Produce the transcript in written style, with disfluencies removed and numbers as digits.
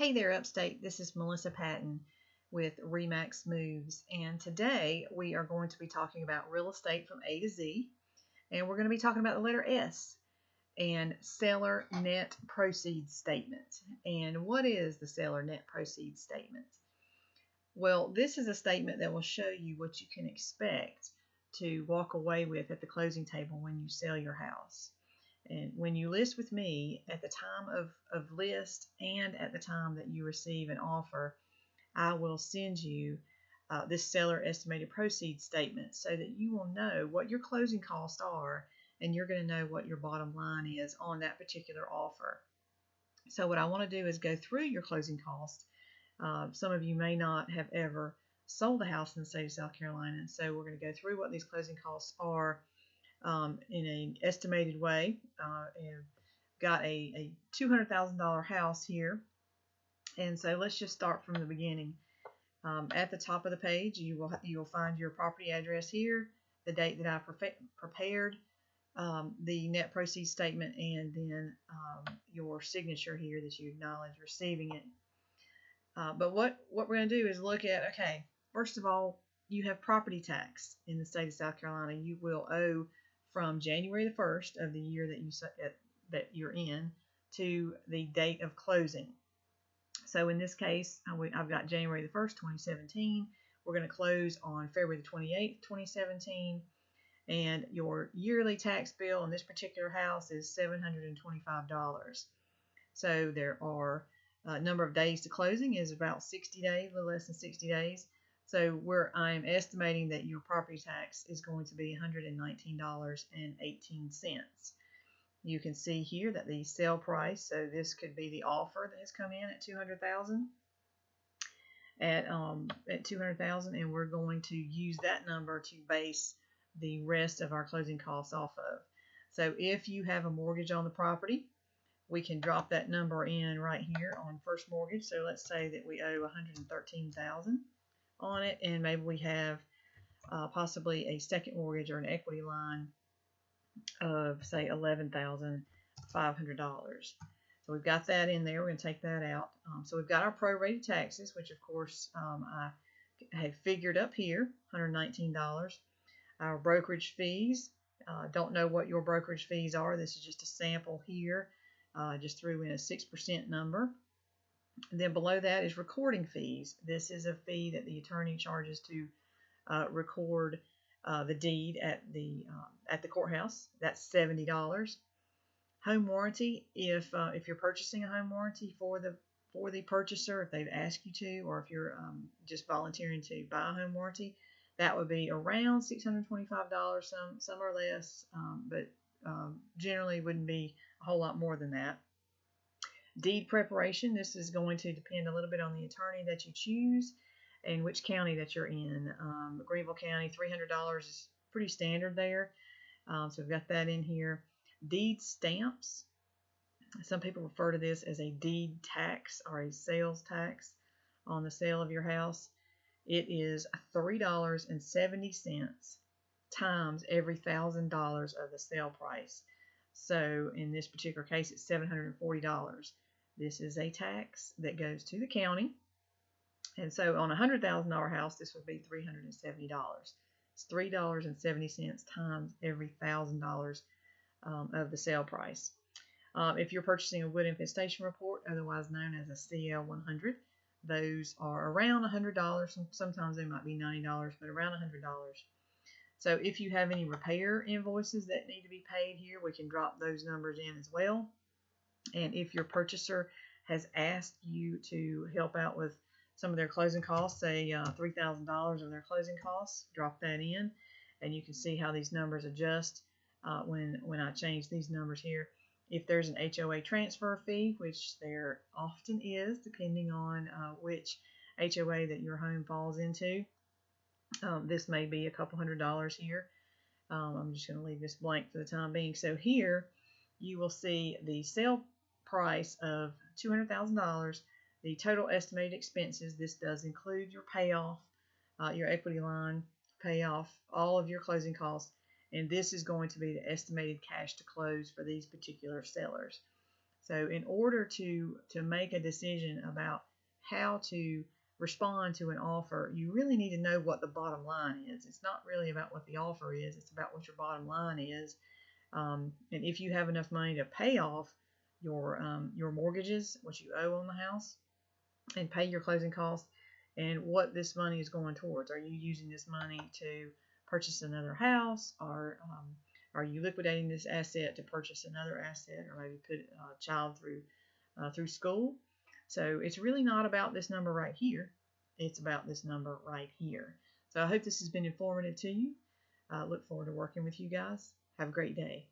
Hey there, Upstate. This is Melissa Patton with Remax Moves, and today we are going to be talking about real estate from A to Z, and we're going to be talking about the letter S and seller net proceeds statement. And what is the seller net proceeds statement? Well, this is a statement that will show you what you can expect to walk away with at the closing table when you sell your house. And when you list with me, at the time of list and at the time that you receive an offer, I will send you this seller estimated proceeds statement so that you will know what your closing costs are, and you're going to know what your bottom line is on that particular offer. So what I want to do is go through your closing costs. Some of you may not have ever sold a house in the state of South Carolina, so we're going to go through what these closing costs are in an estimated way. And got a $200,000 house here, and so let's just start from the beginning. At the top of the page, you will find your property address here, the date that I prepared the net proceeds statement, and then your signature here that you acknowledge receiving it. But what we're going to do is look at, okay, first of all, you have property tax in the state of South Carolina. You will owe from January the 1st of the year that you're in to the date of closing. So in this case, I've got January the 1st, 2017. We're going to close on February the 28th, 2017. And your yearly tax bill on this particular house is $725. So there are a number of days to closing is about 60 days, a little less than 60 days. So I'm estimating that your property tax is going to be $119.18. You can see here that the sale price, so this could be the offer that has come in at $200,000, at $200,000, and we're going to use that number to base the rest of our closing costs off of. So if you have a mortgage on the property, we can drop that number in right here on first mortgage. So let's say that we owe $113,000 on it, and maybe we have possibly a second mortgage or an equity line of, say, $11,500. So we've got that in there. We're going to take that out. So we've got our prorated taxes, which of course I have figured up here, $119. Our brokerage fees, don't know what your brokerage fees are. This is just a sample here. Just threw in a 6% number. And then below that is recording fees. This is a fee that the attorney charges to record the deed at the courthouse. That's $70. Home warranty, if you're purchasing a home warranty for the purchaser, if they've asked you to, or if you're just volunteering to buy a home warranty, that would be around $625. Some are less, but generally wouldn't be a whole lot more than that. Deed preparation, this is going to depend a little bit on the attorney that you choose and which county that you're in. Greenville County, $300 is pretty standard there. So we've got that in here. Deed stamps. Some people refer to this as a deed tax or a sales tax on the sale of your house. It is $3.70 times every $1,000 of the sale price. So in this particular case, it's $740. This is a tax that goes to the county. And so on a $100,000 house, this would be $370. It's $3.70 times every $1,000 of the sale price. If you're purchasing a wood infestation report, otherwise known as a CL100, those are around $100. Sometimes they might be $90, but around $100. So if you have any repair invoices that need to be paid here, we can drop those numbers in as well. And if your purchaser has asked you to help out with some of their closing costs, say $3,000 of their closing costs, drop that in, and you can see how these numbers adjust when I change these numbers here. If there's an HOA transfer fee, which there often is, depending on which HOA that your home falls into, this may be a couple $100 here. I'm just going to leave this blank for the time being. So here you will see the sale price of $200,000, the total estimated expenses. This does include your payoff, your equity line payoff, all of your closing costs, and this is going to be the estimated cash to close for these particular sellers. So in order to make a decision about how to respond to an offer, you really need to know what the bottom line is. It's not really about what the offer is, it's about what your bottom line is. And if you have enough money to pay off your mortgages, what you owe on the house, and pay your closing costs, and what this money is going towards. Are you using this money to purchase another house, or are you liquidating this asset to purchase another asset, or maybe put a child through school? So it's really not about this number right here. It's about this number right here. So I hope this has been informative to you. I look forward to working with you guys. Have a great day.